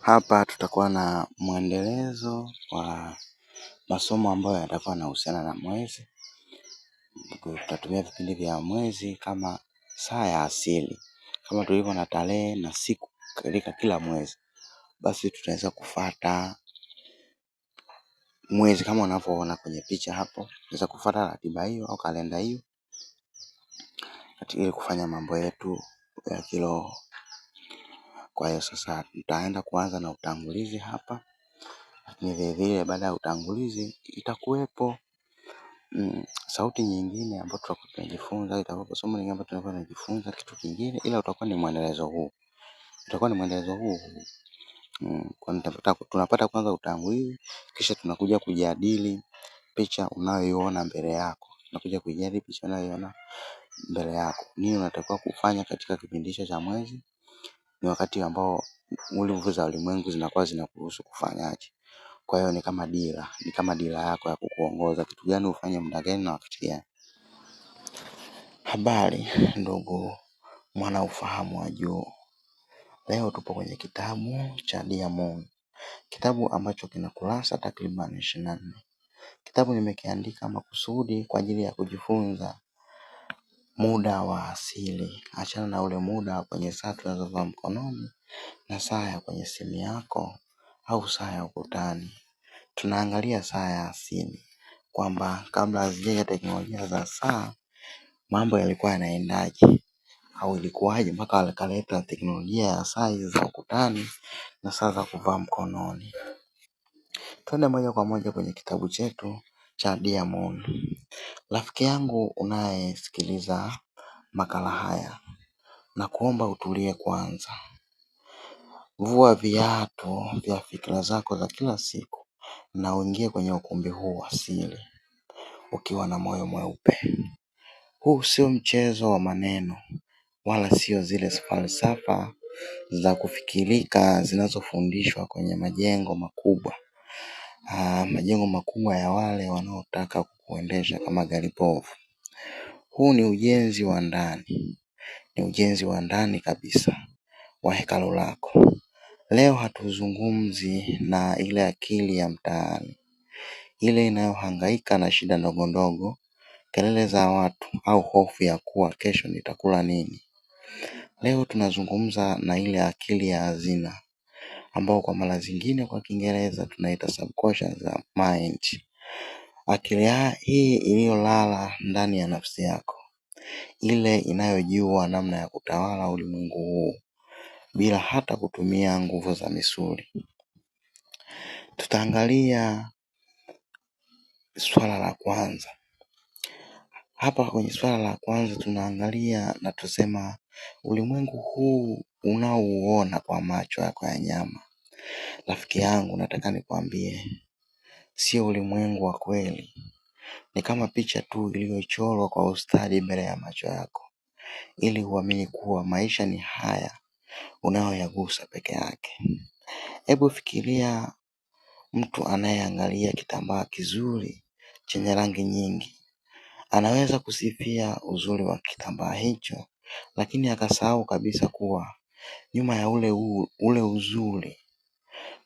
Hapa tutakuwa na mwendelezo wa masomo ambayo yatakuwa yanahusiana na mwezi. Tutatumia vipindi vya mwezi kama saa ya asili. Kama tulivyo na tarehe na siku katika kila mwezi, basi tutaweza kufuata mwezi kama unavyoona kwenye picha hapo. Tutaweza kufuata ratiba hiyo au kalenda hiyo ili kufanya mambo yetu ya kiroho. Kwa hiyo sasa tutaenda kuanza na utangulizi hapa. Lakini vile vile baada ya utangulizi itakuwepo sauti nyingine ambayo tutakuwa tunajifunza, itakuwa somo lingine ambalo tutakuwa tunajifunza kitu kingine, ila utakuwa ni mwendelezo huu. Tunapata kwanza utangulizi, kisha tunakuja kujadili picha unayoiona mbele yako. Nini unatakiwa kufanya katika kipindi hicho cha mwezi? Ni wakati ambao nguvu za ulimwengu zinakuwa zinakuruhusu kufanyaje. Kwa hiyo ni kama dira yako ya kukuongoza kitu gani ufanye muda gani na wakati gani. Habari ndugu mwana ufahamu wa juu. Leo tupo kwenye kitabu cha Diamond. Kitabu ambacho kina kurasa takriban 24. Kitabu nimekiandika makusudi kwa ajili ya kujifunza muda wa asili. Achana na ule muda kwenye saa tunazovaa mkononi na saa ya kwenye simu yako au saa ya ukutani. Tunaangalia saa ya asili, kwamba kabla hazijaja teknolojia za saa, mambo yalikuwa yanaendaje au ilikuwaje mpaka wakaleta teknolojia ya saa hizi za ukutani na saa za kuvaa mkononi. Twende moja kwa moja kwenye kitabu chetu cha Diamond. Rafiki yangu unayesikiliza makala haya, na kuomba utulie kwanza. Vua viatu vya fikra zako za kila siku na uingie kwenye ukumbi huu wa siri ukiwa na moyo mweupe. Huu sio mchezo wa maneno, wala sio zile falsafa za kufikirika zinazofundishwa kwenye majengo makubwa. Majengo makubwa ya wale wanaotaka kukuendesha kama gari bovu. Huu ni ujenzi wa ndani. Ni ujenzi wa ndani kabisa wa hekalu lako. Leo hatuzungumzi na ile akili ya mtaani, ile inayohangaika na shida ndogo ndogo, kelele za watu au hofu ya kuwa kesho nitakula nini. Leo tunazungumza na ile akili ya hazina, ambao kwa mara zingine kwa Kiingereza tunaita subconscious mind. Akili hii iliyolala ndani ya nafsi yako, ile inayojua namna ya kutawala ulimwengu huu bila hata kutumia nguvu za misuli. Tutaangalia swala la kwanza. Hapa kwenye swala la kwanza tunaangalia na tusema ulimwengu huu unaouona kwa macho yako ya nyama. Rafiki yangu, nataka nikwambie, sio ulimwengu wa kweli. Ni kama picha tu iliyochorwa kwa ustadi mbele ya macho yako, ili uamini kuwa maisha ni haya unayoyagusa peke yake. Hebu fikiria mtu anayeangalia kitambaa kizuri chenye rangi nyingi. Anaweza kusifia uzuri wa kitambaa hicho, lakini akasahau kabisa kuwa nyuma ya ule uzuri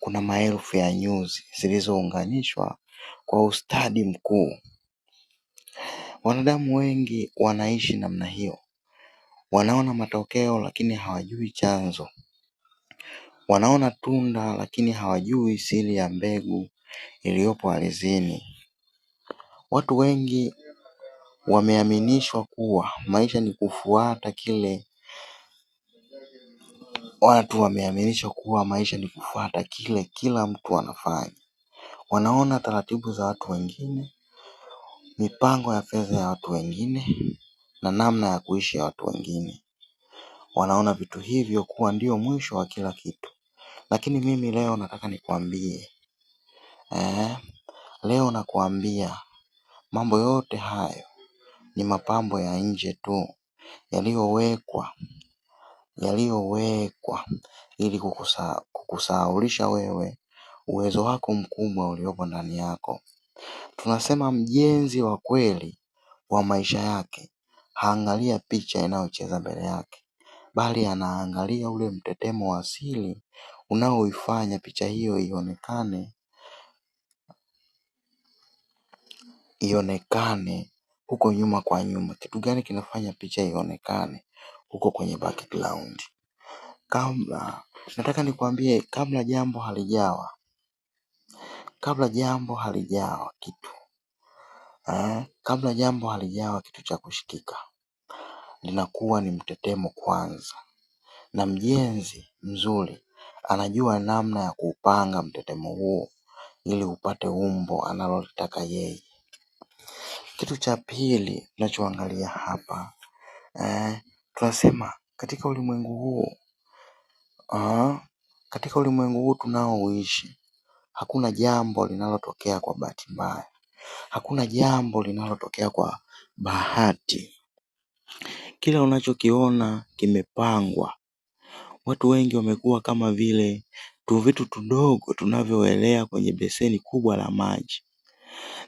kuna maelfu ya nyuzi zilizounganishwa kwa ustadi mkuu. Wanadamu wengi wanaishi namna hiyo. Wanaona matokeo lakini hawajui chanzo. Wanaona tunda lakini hawajui siri ya mbegu iliyopo ardhini. Watu wengi wameaminishwa kuwa maisha ni kufuata kile kila mtu anafanya. Wanaona taratibu za watu wengine, mipango ya fedha ya watu wengine, na namna ya kuishi ya watu wengine. Wanaona vitu hivyo kuwa ndio mwisho wa kila kitu. Lakini mimi leo nataka nikwambie, leo nakwambia mambo yote hayo ni mapambo ya nje tu, yaliyowekwa ili kukusahaulisha wewe uwezo wako mkubwa uliopo ndani yako. Tunasema mjenzi wa kweli wa maisha yake haangalia picha inayocheza mbele yake, bali anaangalia ule mtetemo wa asili unaoifanya picha hiyo ionekane huko nyuma kwa nyuma. Kitu gani kinafanya picha ionekane huko kwenye background? Nataka nikwambie, kabla jambo halijawa kitu cha kushikika, linakuwa ni mtetemo kwanza, na mjenzi mzuri anajua namna ya kupanga mtetemo huo ili upate umbo analolitaka yeye. Kitu cha pili tunachoangalia hapa, tunasema katika ulimwengu huu tunaoishi, hakuna jambo linalotokea kwa bahati mbaya. Hakuna jambo linalotokea kwa bahati. Kila unachokiona kimepangwa. Watu wengi wamekuwa kama vile vitu tudogo tunavyoelea kwenye beseni kubwa la maji.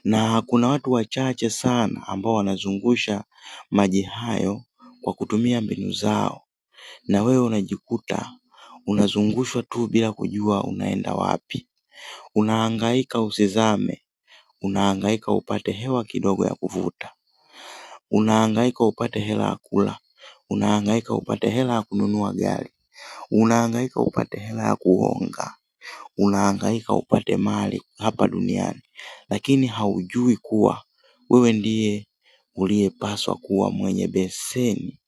Na kuna watu wachache sana ambao wanazungusha maji hayo kwa kutumia mbinu zao. Na wewe unajikuta unazungushwa tu bila kujua unaenda wapi. Unahangaika usizame. Unahangaika upate hewa kidogo ya kuvuta. Unahangaika upate hela ya kula. Unahangaika upate hela ya kununua gari. Unahangaika upate hela ya kuonga. Unahangaika upate mali hapa duniani. Lakini haujui kuwa wewe ndiye uliyepaswa kuwa mwenye beseni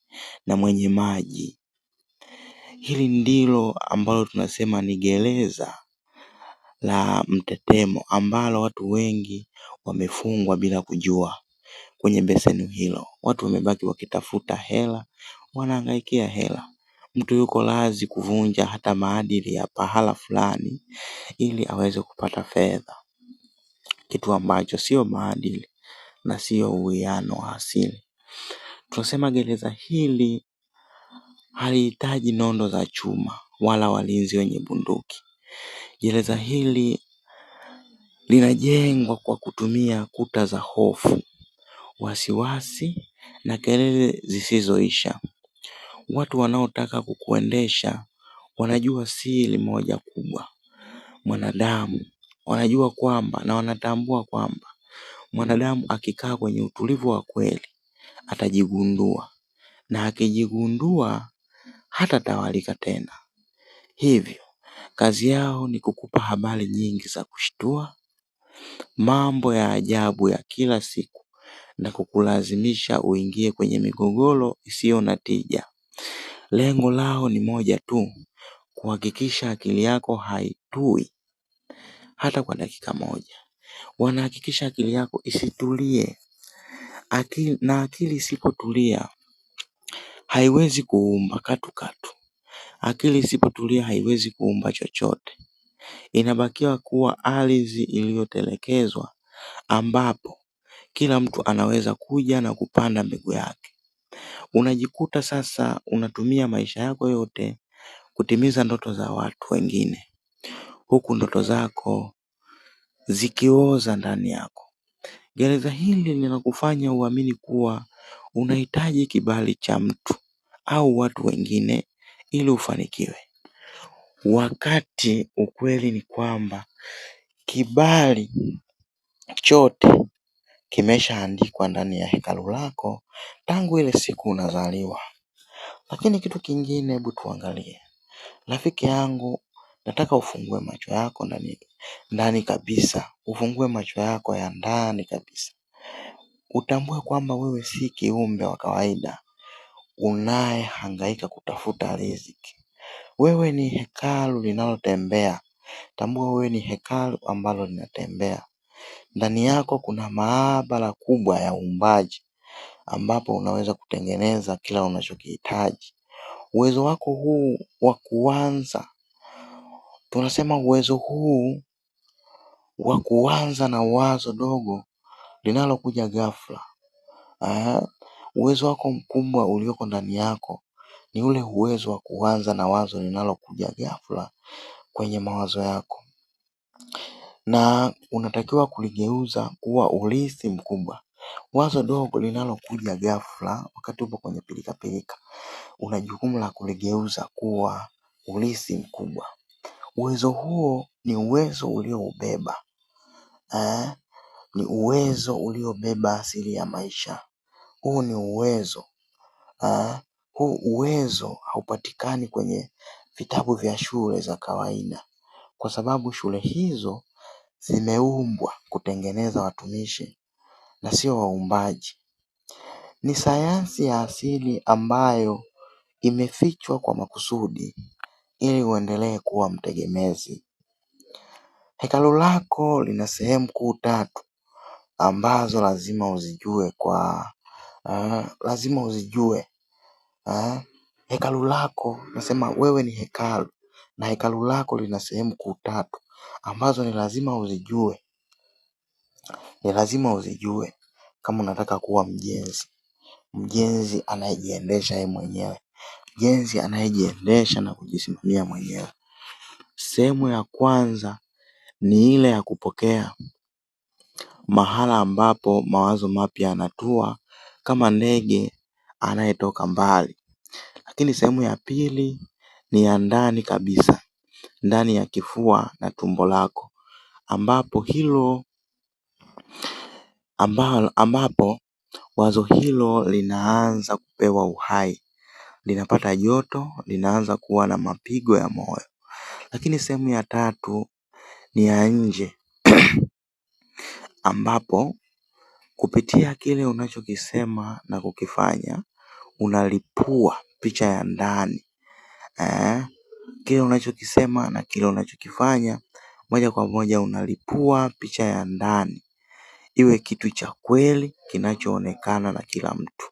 na mwenye maji. Hili ndilo ambalo tunasema ni gereza la mtetemo, ambalo watu wengi wamefungwa bila kujua. Kwenye beseni hilo watu wamebaki wakitafuta hela, wanahangaikia hela. Mtu yuko lazi kuvunja hata maadili ya pahala fulani ili aweze kupata fedha, kitu ambacho sio maadili na sio uwiano wa asili. Tunasema gereza hili halihitaji nondo za chuma wala walinzi wenye bunduki. Gereza hili linajengwa kwa kutumia kuta za hofu, wasiwasi na kelele zisizoisha. Watu wanaotaka kukuendesha wanajua siri moja kubwa. Mwanadamu wanajua kwamba na wanatambua kwamba mwanadamu akikaa kwenye utulivu wa kweli atajigundua, na akijigundua hatatawalika tena. Hivyo kazi yao ni kukupa habari nyingi za kushtua, mambo ya ajabu ya kila siku, na kukulazimisha uingie kwenye migogoro isiyo na tija. Lengo lao ni moja tu, kuhakikisha akili yako haitui hata kwa dakika moja. Wanahakikisha akili yako isitulie. Akili isipotulia haiwezi kuumba katu. Akili isipotulia haiwezi kuumba chochote. Inabakia kuwa ardhi iliyotelekezwa, ambapo kila mtu anaweza kuja na kupanda mbegu yake. Unajikuta sasa unatumia maisha yako yote kutimiza ndoto za watu wengine, huku ndoto zako zikioza ndani yako. Gereza hili linakufanya uamini kuwa unahitaji kibali cha mtu au watu wengine ili ufanikiwe, wakati ukweli ni kwamba kibali chote kimeshaandikwa ndani ya hekalu lako tangu ile siku unazaliwa. Lakini kitu kingine, hebu tuangalie. Rafiki yangu, nataka ufungue macho yako ndani kabisa. Ufungue macho yako ya ndani kabisa. Utambue kwamba wewe si kiumbe wa kawaida unayehangaika kutafuta riziki. Wewe ni hekalu linalotembea. Tambua wewe ni hekalu ambalo linatembea. Ndani yako kuna maabara kubwa ya uumbaji, ambapo unaweza kutengeneza kila unachokihitaji. Uwezo wako huu wa kuanza, tunasema uwezo huu wa kuanza na wazo dogo linalokuja ghafla. Uwezo wako mkubwa ulioko ndani yako ni ule uwezo wa kuanza na wazo linalokuja ghafla kwenye mawazo yako, na unatakiwa kuligeuza kuwa urithi mkubwa. Wazo dogo linalokuja ghafla wakati upo kwenye pilikapilika, una jukumu la kuligeuza kuwa urithi mkubwa. Uwezo huo ni uwezo ulioubeba ni uwezo uliobeba asili ya maisha. Huu ni uwezo huu uwezo haupatikani kwenye vitabu vya shule za kawaida, kwa sababu shule hizo zimeumbwa kutengeneza watumishi na sio waumbaji. Ni sayansi ya asili ambayo imefichwa kwa makusudi ili uendelee kuwa mtegemezi. Hekalu lako lina sehemu kuu tatu ambazo lazima uzijue. Hekalu lako, nasema wewe ni hekalu, na hekalu lako lina sehemu kuu tatu ambazo ni lazima uzijue kama unataka kuwa mjenzi anayejiendesha yeye mwenyewe, mjenzi anayejiendesha na kujisimamia mwenyewe. Sehemu ya kwanza ni ile ya kupokea, mahala ambapo mawazo mapya yanatua kama ndege anayetoka mbali. Lakini sehemu ya pili ni ya ndani kabisa, ndani ya kifua na tumbo lako, ambapo wazo hilo linaanza kupewa uhai, linapata joto, linaanza kuwa na mapigo ya moyo. Lakini sehemu ya tatu ni ya nje ambapo kupitia kile unachokisema na kukifanya unalipua picha ya ndani. Kile unachokisema na kile unachokifanya moja kwa moja unalipua picha ya ndani, iwe kitu cha kweli kinachoonekana na kila mtu.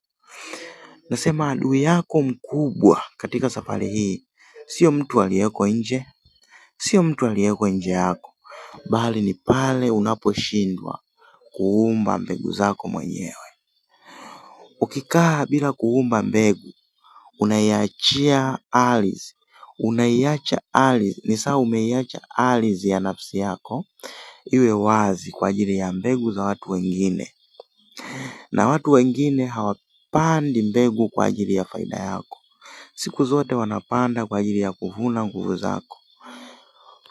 Nasema adui yako mkubwa katika safari hii sio mtu aliyeko nje, sio mtu aliyeko nje yako, bali ni pale unaposhindwa kuumba mbegu zako mwenyewe. Ukikaa bila kuumba mbegu, unaiacha ardhi, ni sawa umeiacha ardhi ya nafsi yako iwe wazi kwa ajili ya mbegu za watu wengine, na watu wengine hawapandi mbegu kwa ajili ya faida yako. Siku zote wanapanda kwa ajili ya kuvuna nguvu zako.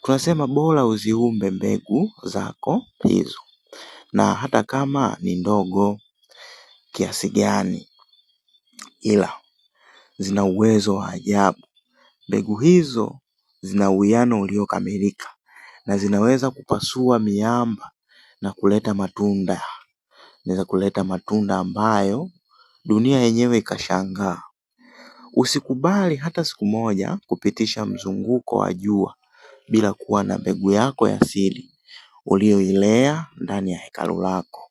Tunasema bora uziumbe mbegu zako hizo, na hata kama ni ndogo kiasi gani, ila zina uwezo wa ajabu. Mbegu hizo zina uwiano uliokamilika na zinaweza kupasua miamba na kuleta matunda. Inaweza kuleta matunda ambayo dunia yenyewe ikashangaa. Usikubali hata siku moja kupitisha mzunguko wa jua bila kuwa na mbegu yako ya siri ulioilea ndani ya hekalu lako.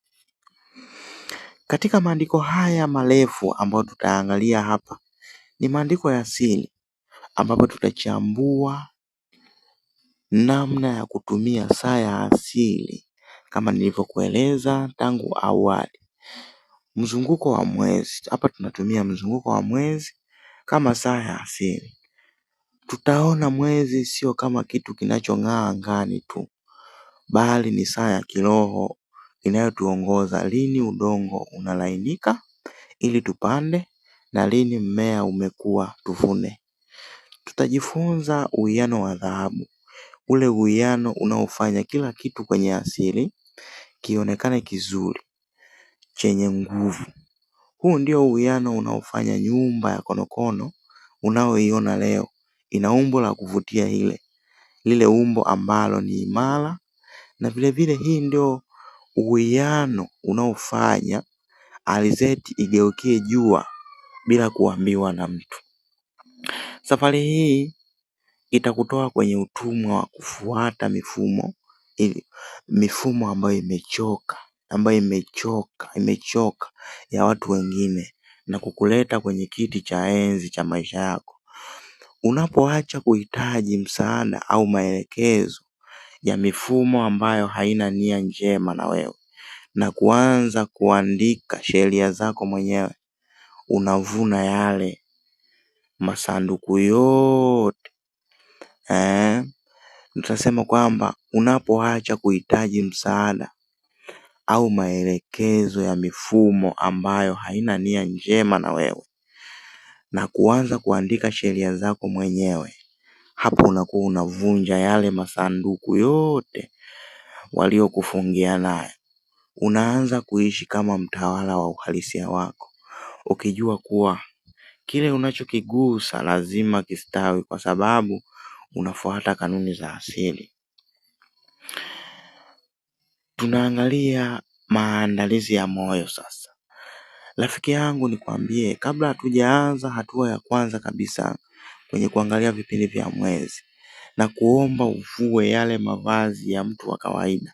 Katika maandiko haya marefu ambayo tutaangalia hapa, ni maandiko ya asili ambapo tutachambua namna ya kutumia saa ya asili kama nilivyokueleza tangu awali. Mzunguko wa mwezi, hapa tunatumia mzunguko wa mwezi kama saa ya asili. Tutaona mwezi sio kama kitu kinachong'aa angani tu, bali ni saa ya kiroho inayotuongoza lini udongo unalainika ili tupande na lini mmea umekuwa tuvune. Tutajifunza uwiano wa dhahabu, ule uwiano unaofanya kila kitu kwenye asili kionekane kizuri, chenye nguvu. Huu ndio uwiano unaofanya nyumba ya konokono unaoiona leo ina umbo la kuvutia, lile umbo ambalo ni imara. Na vile vile hii ndio uwiano unaofanya alizeti igeukie jua bila kuambiwa na mtu. Safari hii itakutoa kwenye utumwa wa kufuata mifumo ambayo imechoka ya watu wengine, na kukuleta kwenye kiti cha enzi cha maisha yako. Unapoacha kuhitaji msaada au maelekezo ya mifumo ambayo haina nia njema na wewe, na kuanza kuandika sheria zako mwenyewe, unavuna yale masanduku yote. Nitasema kwamba unapoacha kuhitaji msaada au maelekezo ya mifumo ambayo haina nia njema na wewe, na kuanza kuandika sheria zako mwenyewe, hapo unakuwa unavunja yale masanduku yote waliokufungia nayo. Unaanza kuishi kama mtawala wa uhalisia wako, ukijua kuwa kile unachokigusa lazima kistawi kwa sababu unafuata kanuni za asili. Tunaangalia maandalizi ya moyo sasa. Rafiki yangu, nikwambie, kabla hatujaanza hatua ya kwanza kabisa kwenye kuangalia vipindi vya mwezi, na kuomba uvue yale mavazi ya mtu wa kawaida.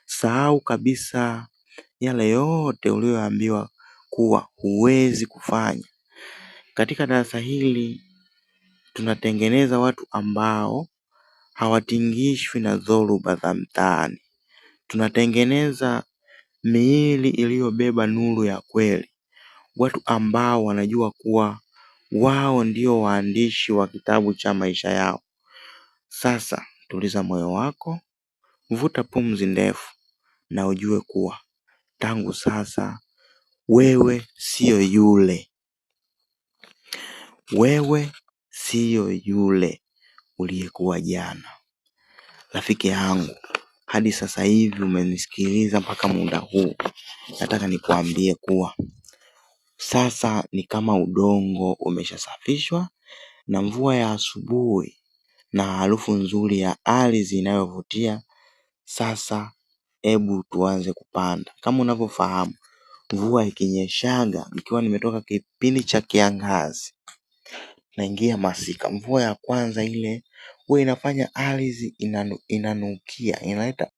Sahau kabisa yale yote uliyoambiwa kuwa huwezi kufanya. Katika darasa hili tunatengeneza watu ambao hawatingishwi na dhoruba za mtaani. Tunatengeneza miili iliyobeba nuru ya kweli, watu ambao wanajua kuwa wao ndio waandishi wa kitabu cha maisha yao. Sasa tuliza moyo wako, vuta pumzi ndefu, na ujue kuwa tangu sasa wewe sio yule. Wewe sio yule uliyekuwa jana. Rafiki yangu, hadi sasa hivi umenisikiliza mpaka muda huu, nataka nikuambie kuwa sasa ni kama udongo umeshasafishwa na mvua ya asubuhi na harufu nzuri ya ardhi inayovutia. Sasa hebu tuanze kupanda. Kama unavyofahamu, mvua ikinyeshaga, ikiwa nimetoka kipindi cha kiangazi naingia masika, mvua ya kwanza ile huwa inafanya ardhi inanukia, inaleta